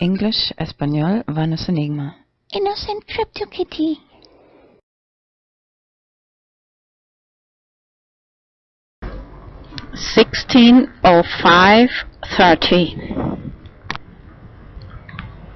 English, Español, Vanessa Enigma. Innocent Crypto Kitty. $16:05:30.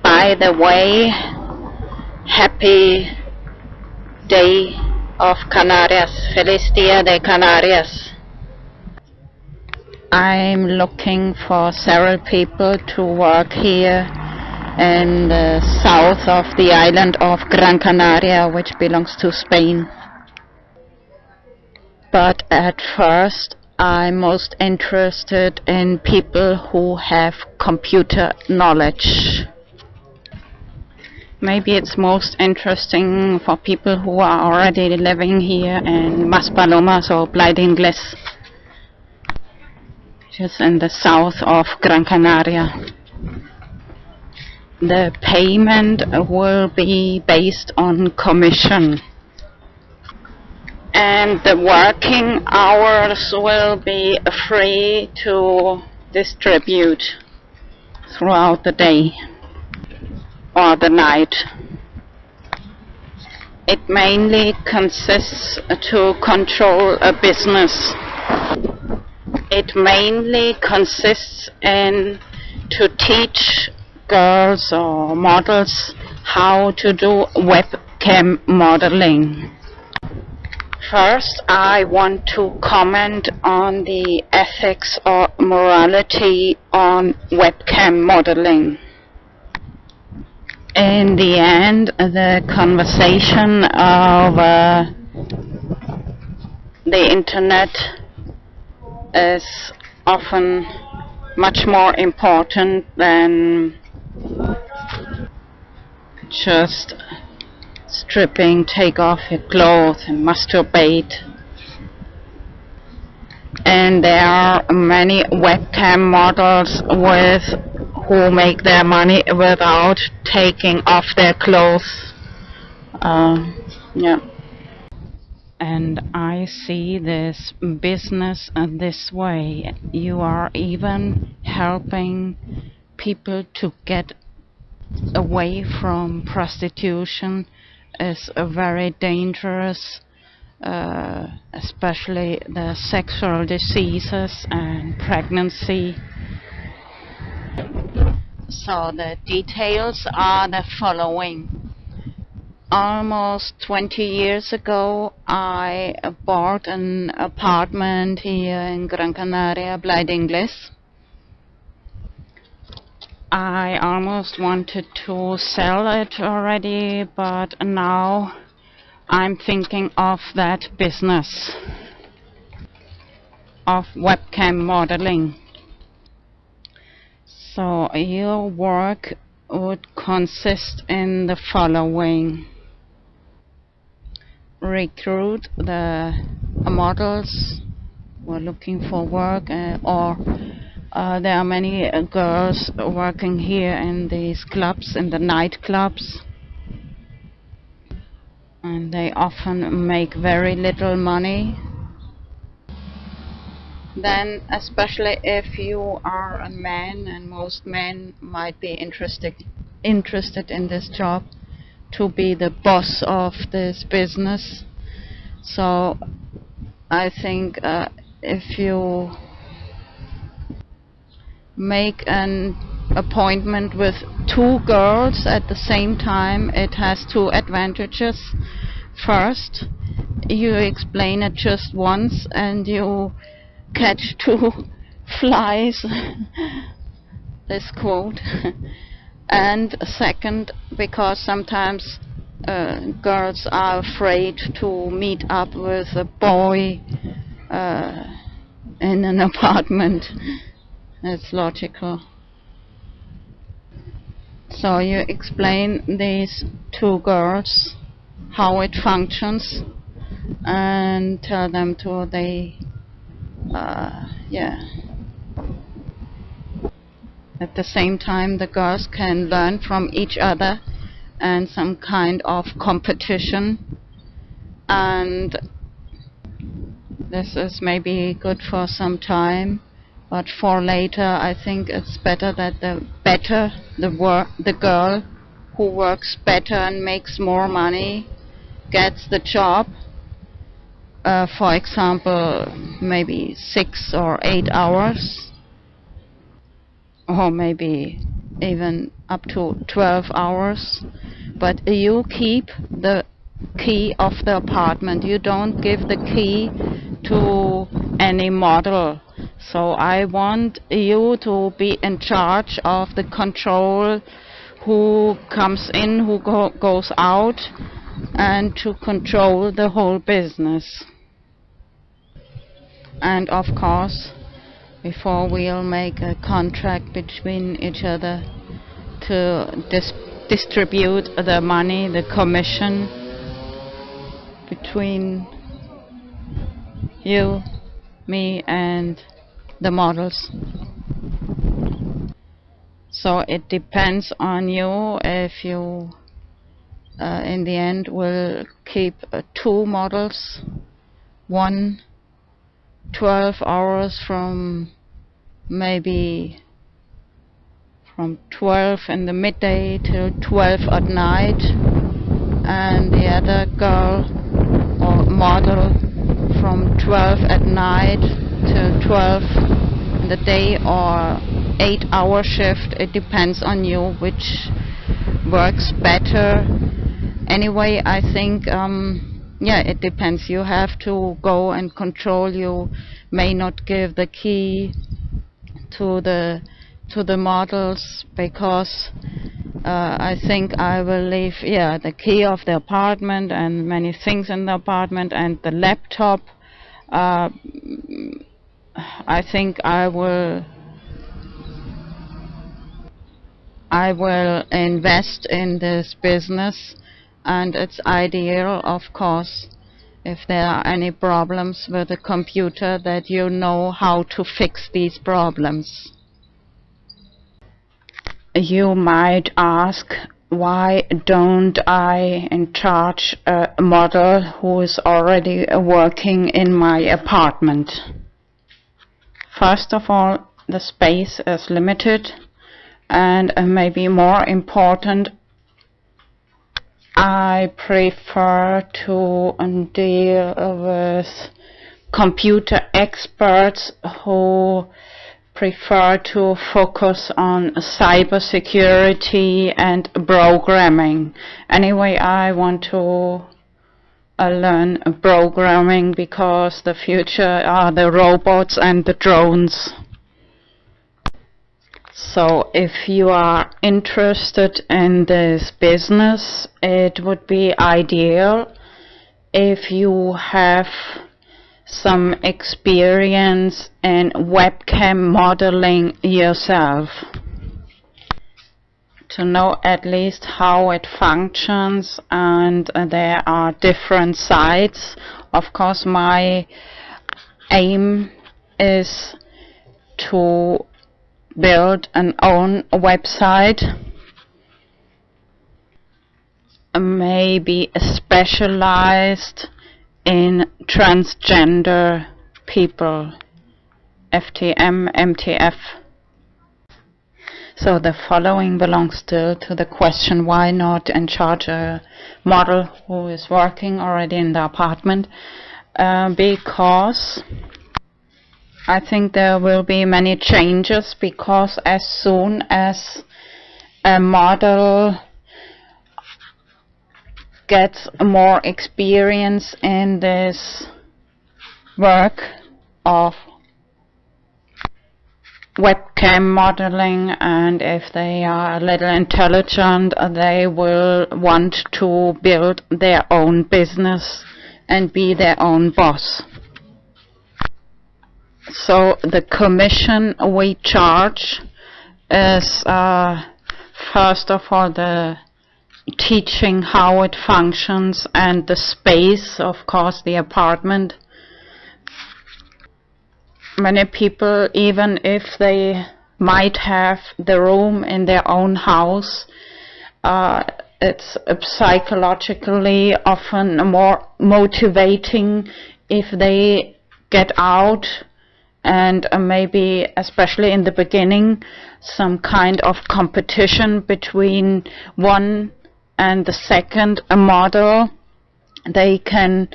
By the way, happy day of Canarias. Feliz Dia de Canarias. I'm looking for several people to work here in the south of the island of Gran Canaria, which belongs to Spain. But at first, I'm most interested in people who have computer knowledge. Maybe it's most interesting for people who are already living here in Maspalomas or Engl, just in the south of Gran Canaria. The payment will be based on commission, and the working hours will be free to distribute throughout the day or the night. It mainly consists to control a business. It mainly consists in to teach girls or models how to do webcam modeling. First, I want to comment on the ethics or morality on webcam modeling. In the end, the conversation of the internet is often much more important than just stripping, take off your clothes and masturbate. And there are many webcam models who make their money without taking off their clothes. And I see this business this way. You are even helping people to get away from prostitution. Is very dangerous, especially the sexual diseases and pregnancy. So the details are the following. Almost 20 years ago, I bought an apartment here in Gran Canaria, Engl. I almost wanted to sell it already, but now I'm thinking of that business of webcam modeling. So your work would consist in the following. Recruit the models who are looking for work, or there are many girls working here in these clubs, in the nightclubs, and they often make very little money. Then, especially if you are a man, and most men might be interested in this job, to be the boss of this business. So I think if you make an appointment with two girls at the same time, it has two advantages. First, you explain it just once and you catch two flies, this quote. And second, because sometimes girls are afraid to meet up with a boy in an apartment. It's logical. So you explain these two girls how it functions and tell them At the same time, the girls can learn from each other and some kind of competition, and this is maybe good for some time, But for later, I think it's better that the girl who works better and makes more money gets the job. For example, maybe 6 or 8 hours, or maybe even up to 12 hours. But you keep the key of the apartment. You don't give the key to any model. So I want you to be in charge of the control, who comes in, who goes out, and to control the whole business. And of course, before we'll make a contract between each other to distribute the money, the commission between you, me, and the models. So it depends on you if you in the end will keep 2 models, one 12 hours from maybe from 12 in the midday till 12 at night, and the other girl or model from 12 at night till 12 in the day, or 8-hour shift. It depends on you which works better. Anyway, I think yeah, it depends. You have to go and control. You may not give the key to the models, because I think I will leave the key of the apartment and many things in the apartment and the laptop. I think I will invest in this business, and it's ideal, of course, if there are any problems with the computer, that you know how to fix these problems. You might ask, why don't I in charge a model who is already working in my apartment? First of all, the space is limited, and maybe more important, I prefer to deal with computer experts who prefer to focus on cybersecurity and programming. Anyway, I want to learn programming, because the future are the robots and the drones. So if you are interested in this business, it would be ideal if you have some experience in webcam modeling yourself, to know at least how it functions, and there are different sites. Of course, my aim is to build an own website, maybe specialized in transgender people, FTM, MTF. So the following belongs still to the question, why not in charge a model who is working already in the apartment? Because I think there will be many changes, because as soon as a model gets more experience in this work of webcam modeling, and if they are a little intelligent, they will want to build their own business and be their own boss. So the commission we charge is first of all the teaching how it functions, and the space, of course, the apartment. Many people, even if they might have the room in their own house, it's psychologically often more motivating if they get out and maybe especially in the beginning some kind of competition between one and the second model. They can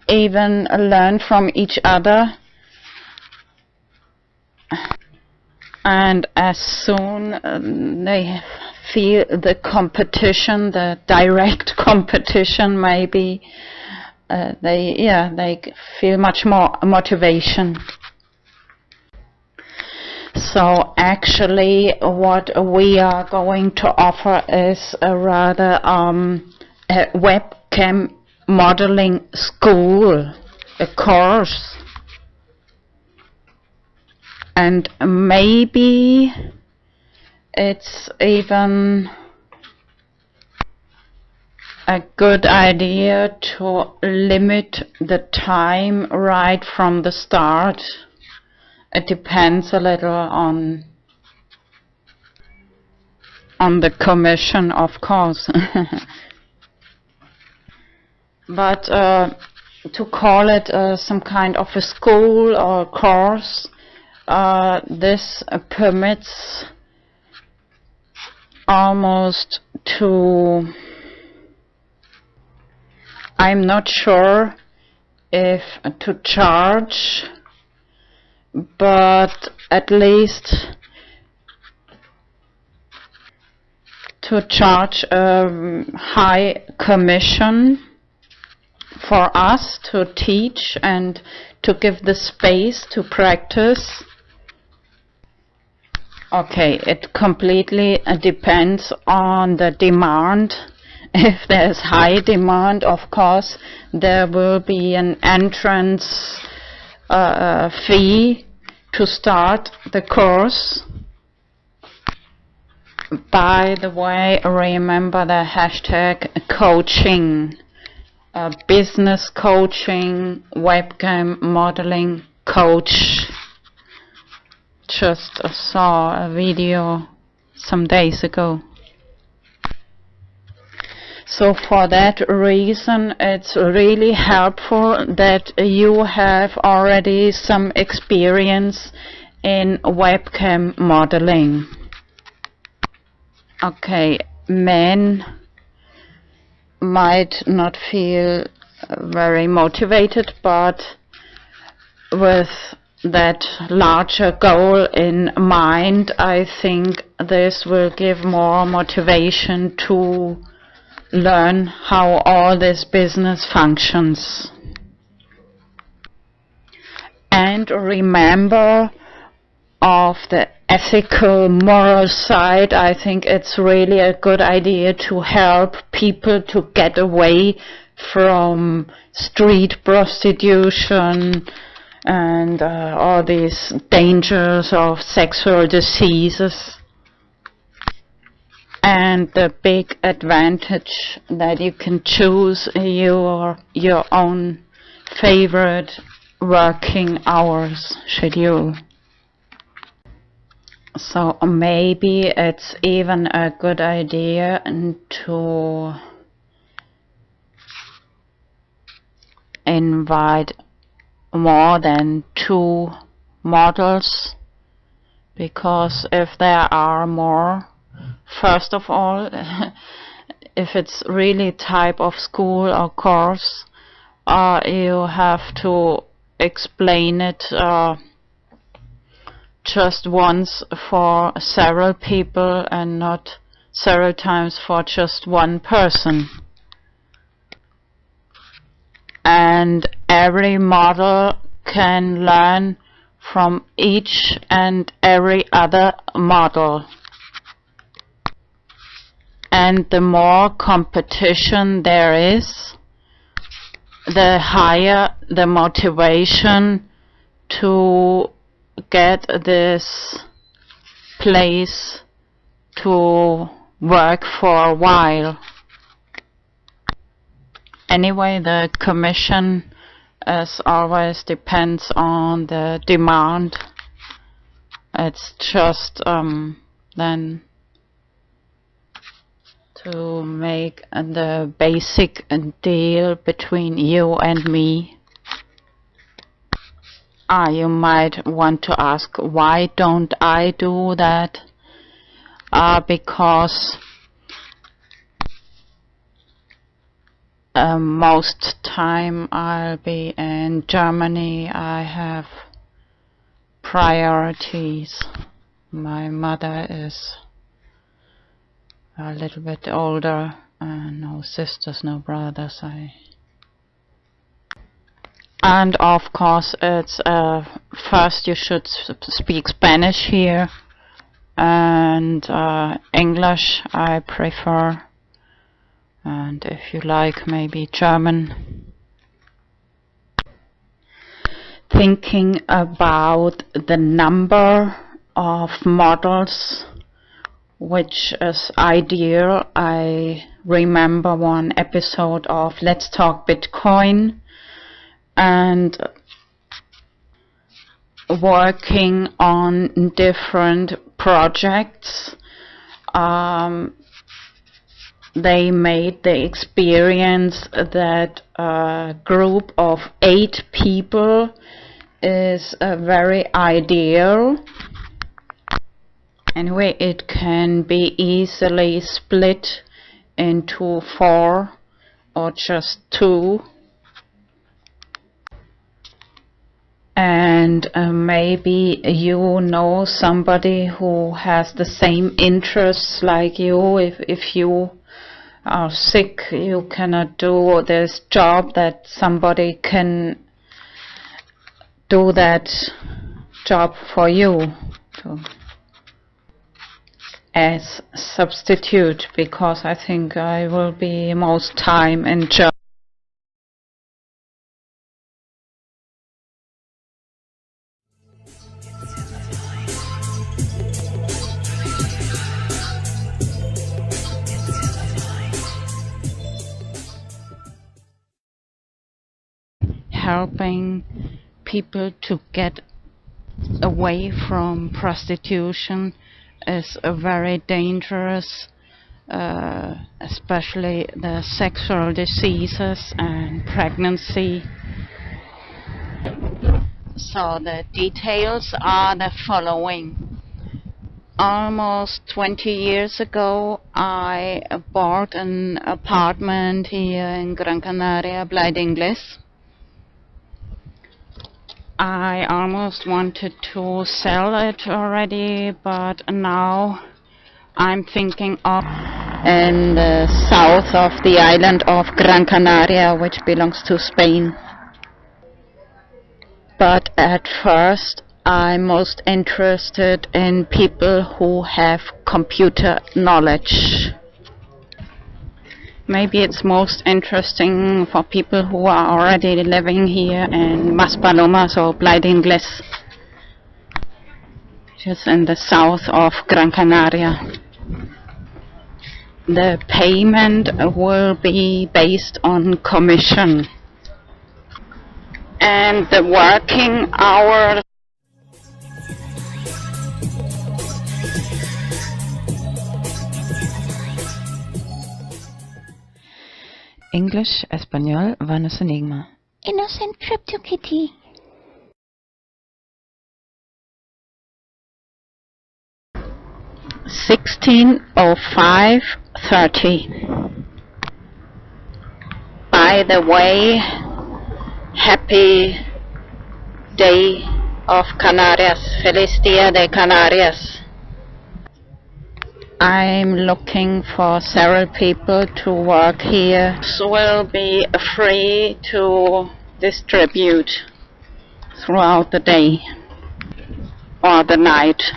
even learn from each other, and as soon they feel the competition, the direct competition, maybe they feel much more motivation. So actually what we are going to offer is a rather a webcam modeling school, a course, and maybe it's even a good idea to limit the time right from the start. It depends a little on the commission, of course. But to call it some kind of a school or course, this permits almost to, I'm not sure if to charge, but at least to charge a high commission for us to teach and to give the space to practice. Okay, it completely depends on the demand. If there's high demand, of course, there will be an entrance fee to start the course. By the way, remember the hashtag coaching, business coaching, webcam modeling coach. Just saw a video some days ago. So for that reason, it's really helpful that you have already some experience in webcam modeling. Okay, men might not feel very motivated, but with that larger goal in mind, I think this will give more motivation to learn how all this business functions. And remember, of the ethical, moral side, I think it's really a good idea to help people to get away from street prostitution and all these dangers of sexual diseases. And the big advantage that you can choose your own favorite working hours schedule. So maybe it's even a good idea to invite more than 2 models, because if there are more, first of all, if it's really type of school or course, you have to explain it just once for several people and not several times for just one person. And every model can learn from each and every other model. And the more competition there is, the higher the motivation to get this place to work for a while. Anyway, the commission, as always, depends on the demand. It's just then to make the basic deal between you and me. You might want to ask, why don't I do that? Because most time I'll be in Germany. I have priorities. My mother is a little bit older, no sisters, no brothers. And of course, it's first you should speak Spanish here, and English I prefer, and if you like, maybe German. Thinking about the number of models which is ideal, I remember one episode of Let's Talk Bitcoin, and working on different projects. They made the experience that a group of 8 people is very ideal. Anyway, it can be easily split into 4 or just 2. And maybe you know somebody who has the same interests like you. If you are sick, you cannot do this job, that somebody can do that job for you as substitute, because I think I will be most time in Germany. Helping people to get away from prostitution is a very dangerous, especially the sexual diseases and pregnancy. So the details are the following. Almost 20 years ago, I bought an apartment here in Gran Canaria, Engl. I almost wanted to sell it already, but now I'm thinking of in the south of the island of Gran Canaria, which belongs to Spain. But at first I'm most interested in people who have computer knowledge. Maybe it's most interesting for people who are already living here in Maspalomas or Engl, just in the south of Gran Canaria. The payment will be based on commission, and the working hours English, Español, Vanus Enigma. Innocent Crypto Kitty. $16:05:30. By the way, happy day of Canarias. Feliz Dia de Canarias. I'm looking for several people to work here. This will be free to distribute throughout the day or the night.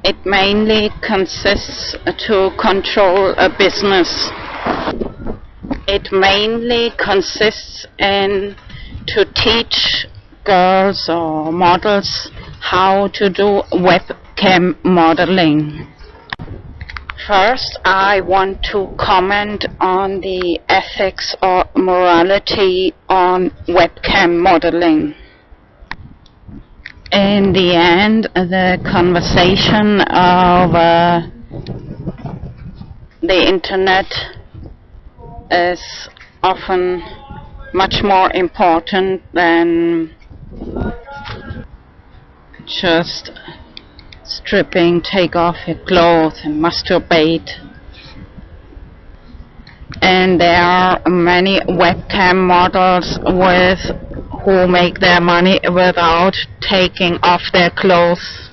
It mainly consists to control a business. It mainly consists in to teach girls or models how to do webcam modeling. First, I want to comment on the ethics or morality on webcam modeling. In the end, the conversation over the internet is often much more important than just stripping, take off your clothes and masturbate. And there are many webcam models who make their money without taking off their clothes.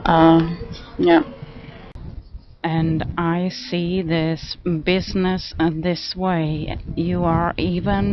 Yeah. And I see this business this way. You are even